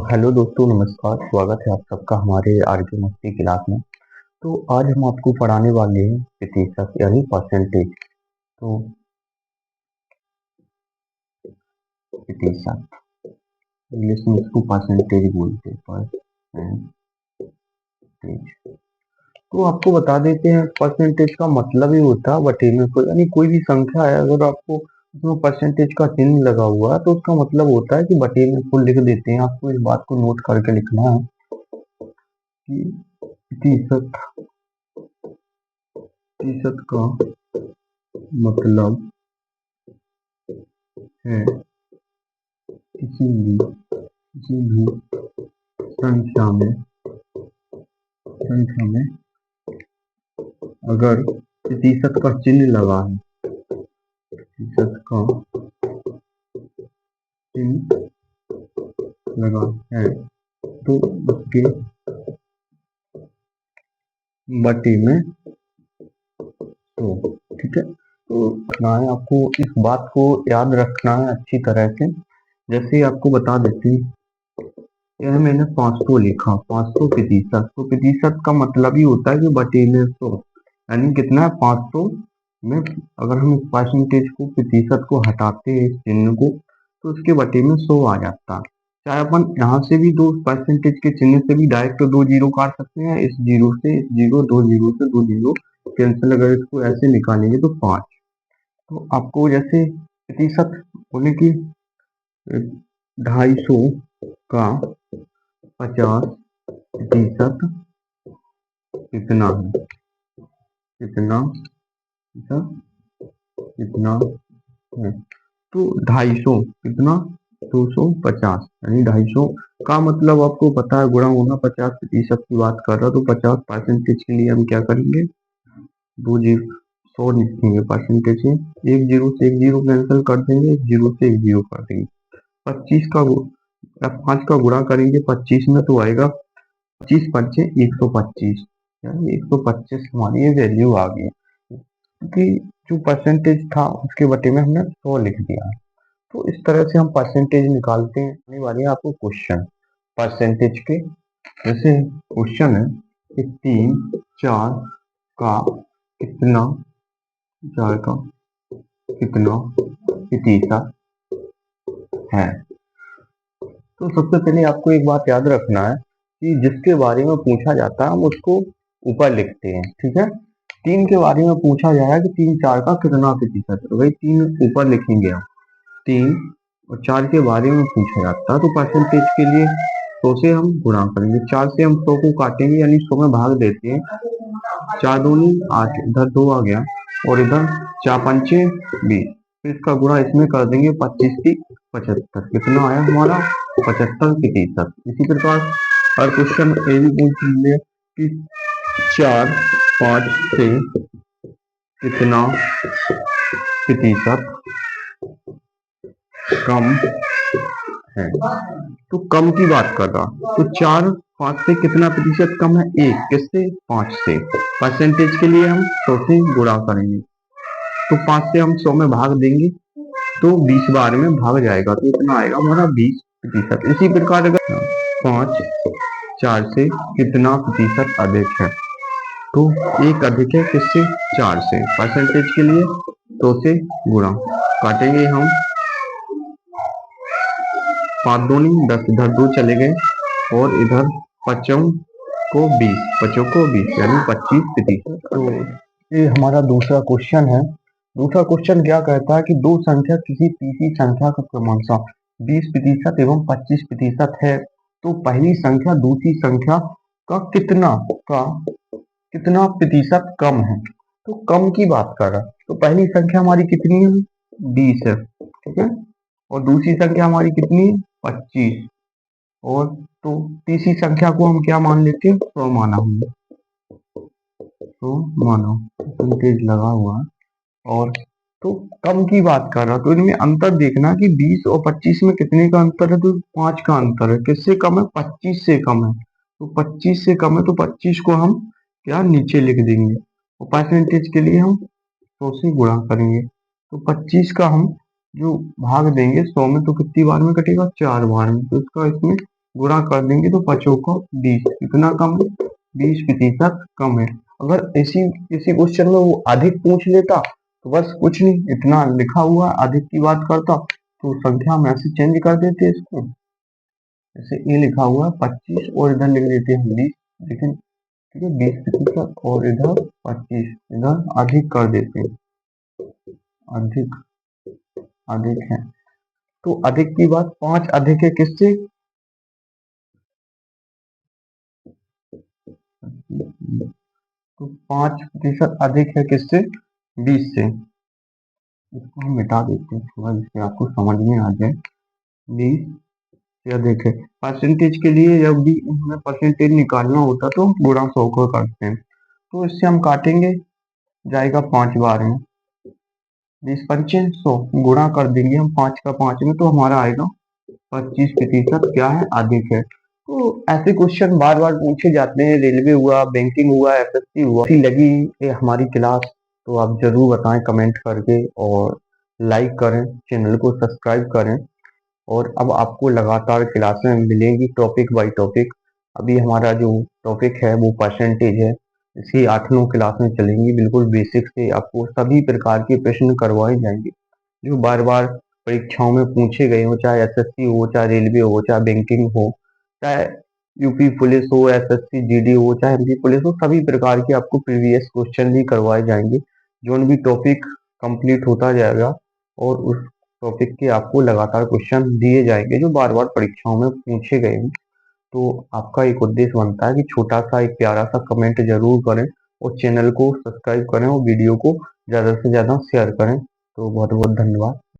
Hello दोस्तों, नमस्कार। स्वागत है आप सबका हमारे आरके मस्ती क्लास में। तो आज हम आपको पढ़ाने वाले हैं प्रतिशत यानी परसेंटेज। तो प्रतिशत इंग्लिश में इसको परसेंटेज बोलते हैं, परसेंटेज। तो आपको बता देते हैं परसेंटेज का मतलब ही होता है बटे में कोई, यानी कोई भी संख्या है अगर आपको उसमें परसेंटेज का चिन्ह लगा हुआ है तो उसका मतलब होता है कि बटे में फुल लिख देते हैं। आपको इस बात को नोट करके लिखना है कि प्रतिशत प्रतिशत का मतलब है किसी भी संख्या में अगर प्रतिशत का चिन्ह लगा है, प्रतिशत का चिन्ह लगा है तो उसके बटे में तो ठीक है। तो रखना है आपको, इस बात को याद रखना है अच्छी तरह से। जैसे ही आपको बता देती, यह मैंने 500 लिखा, 500 प्रतिशत। तो प्रतिशत का मतलब ही होता है कि बटे में 100, यानी कितना है 500 में। अगर हम इस परसेंटेज को प्रतिशत को हटाते हैं, इस चिन्ह को, तो उसके बटे में 100 आ जाता है। चाहे अपन यहाँ से भी दो परसेंटेज के चिन्ह से भी डायरेक्ट दो जीरो काट सकते हैं, इस जीरो से इस जीरो, दो जीरो से दो जीरो कैंसिल, अगर इसको ऐसे निकालेंगे तो 5। तो आपको जैसे प्रतिशत बोले कि 250 का 50% कितना है, कितना कितना है। तो 250 कितना 250, यानी 250 का मतलब आपको पता है गुणा होना 50% की बात कर रहा, तो 50% के लिए हम क्या करेंगे, दो जीरो 100 लिखेंगे परसेंटेज में, एक जीरो से एक जीरो कैंसिल कर देंगे, एक जीरो से एक जीरो कर देंगे। 25 का 5 का गुणा करेंगे 25 में तो आएगा 25 पंचे 125, यानी 125 हमारी ये वैल्यू आ गई, क्योंकि जो परसेंटेज था उसके बटे में हमने 100 लिख दिया। तो इस तरह से हम परसेंटेज निकालते हैं। आने वाले हैं आपको क्वेश्चन परसेंटेज के। जैसे क्वेश्चन है कि 3 का कितना 4 का कितना प्रतिशत है। तो सबसे पहले आपको एक बात याद रखना है कि जिसके बारे में पूछा जाता है हम उसको ऊपर लिखते हैं, ठीक है। 3 के बारे में पूछा जा रहा है कि 3 4 का कितना प्रतिशत है, तो भाई 3 ऊपर लिखेंगे हम। 3 और 4 के बारे में पूछा जाता है तो परसेंटेज के लिए 100 से हम गुणा करेंगे, 4 से हम 100 को काटेंगे यानी 100 में भाग देते हैं, 4 दूनी 8, इधर 2 आ गया और इधर 4 पंचे 20, फिर इसका गुणा इसमें कर देंगे 25 की 75, कितना आया हमारा 75%। इसी प्रकार हर क्वेश्चन ये भी पूछ लेंगे कि 4 5 से कितना प्रतिशत कम है। तो कम की बात कर रहा, तो 4 5 से कितना प्रतिशत कम है, 1 किससे 5 से। परसेंटेज के लिए हम 100 से गुणा करेंगे, तो 5 से हम 100 में भाग देंगे तो 20 बार में भाग जाएगा, तो इतना आएगा हमारा 20%। इसी प्रकार अगर 5 4 से कितना प्रतिशत अधिक है, तो 1 अधिक है किससे 4 से। परसेंटेज के लिए 100 से गुणा काटेंगे हम, 5 दूनी 10, इधर 2 चले गए और इधर 5 को 20, 5 को 20 यानी 25%। तो ये हमारा दूसरा क्वेश्चन है। दूसरा क्वेश्चन क्या कहता है कि दो संख्या किसी तीसरी संख्या का क्रमशः 20% एवं 25% है, तो पहली संख्या दूसरी संख्या का कितना प्रतिशत कम है। तो कम की बात कर रहा, तो पहली संख्या हमारी कितनी है 20 है, ठीक है, और दूसरी संख्या हमारी कितनी है 25, और तो तीसरी संख्या को हम क्या मान लेते हैं 100 माना हमने, तो मानो परसेंटेज लगा हुआ है। और तो कम की बात कर रहा, तो इनमें अंतर देखना कि 20 और 25 में कितने का अंतर है, तो 5 का अंतर है। किससे कम है 25 से कम है, तो 25 से कम है तो 25 को हम क्या नीचे लिख देंगे, और परसेंटेज के लिए हम 100 से गुणा करेंगे, तो 25 का हम जो भाग देंगे 100 में तो कितनी बार में कटेगा 4 बार में, तो इसका इसमें गुणा कर देंगे तो पचों को 20, कितना कम है, 20% कम है। अगर इसी इसी क्वेश्चन में वो अधिक पूछ लेता तो बस कुछ नहीं, इतना लिखा हुआ अधिक की बात करता तो संख्या में ऐसे चेंज कर देते इसको, जैसे ये लिखा हुआ है 25 और इधर लिख देते हैं 20, लेकिन ठीक है 20% और इधर 25, इधर अधिक कर देते हैं, अधिक अधिक है। तो अधिक की बात 5 अधिक है किससे, तो 5% अधिक है किससे, 20 से। इसको हम मिटा देते हैं थोड़ा जिससे आपको समझ में आ जाए। 20 से अधिक है, परसेंटेज के लिए जब भी हमें परसेंटेज निकालना होता तो गुणा 100 को करते हैं, तो इससे हम काटेंगे, जाएगा 5 बार में, 20 पंचे 100, गुणा कर देंगे हम 5 का 5 में तो हमारा आएगा 25% क्या है, अधिक है। तो ऐसे क्वेश्चन बार बार पूछे जाते हैं, रेलवे हुआ, बैंकिंग हुआ, एसएससी हुआ। अच्छी लगी ये हमारी क्लास तो आप जरूर बताएं कमेंट करके, और लाइक करें, चैनल को सब्सक्राइब करें। और अब आपको लगातार क्लासें मिलेंगी टॉपिक बाय टॉपिक। अभी हमारा जो टॉपिक है वो परसेंटेज है, इसी 8-9 क्लासें चलेंगी, बिल्कुल बेसिक से आपको सभी प्रकार के प्रश्न करवाए जाएंगे जो बार बार परीक्षाओं में पूछे गए हो, चाहे एसएससी हो, चाहे रेलवे हो, चाहे बैंकिंग हो, चाहे यूपी पुलिस हो, एसएससी जीडी हो, चाहे एमपी पुलिस हो, सभी प्रकार के आपको प्रीवियस क्वेश्चन भी करवाए जाएंगे। जो भी टॉपिक कंप्लीट होता जाएगा और उस टॉपिक के आपको लगातार क्वेश्चन दिए जाएंगे जो बार बार परीक्षाओं में पूछे गए हैं। तो आपका एक उद्देश्य बनता है कि छोटा सा एक प्यारा सा कमेंट जरूर करें और चैनल को सब्सक्राइब करें और वीडियो को ज़्यादा से ज़्यादा शेयर करें। तो बहुत बहुत धन्यवाद।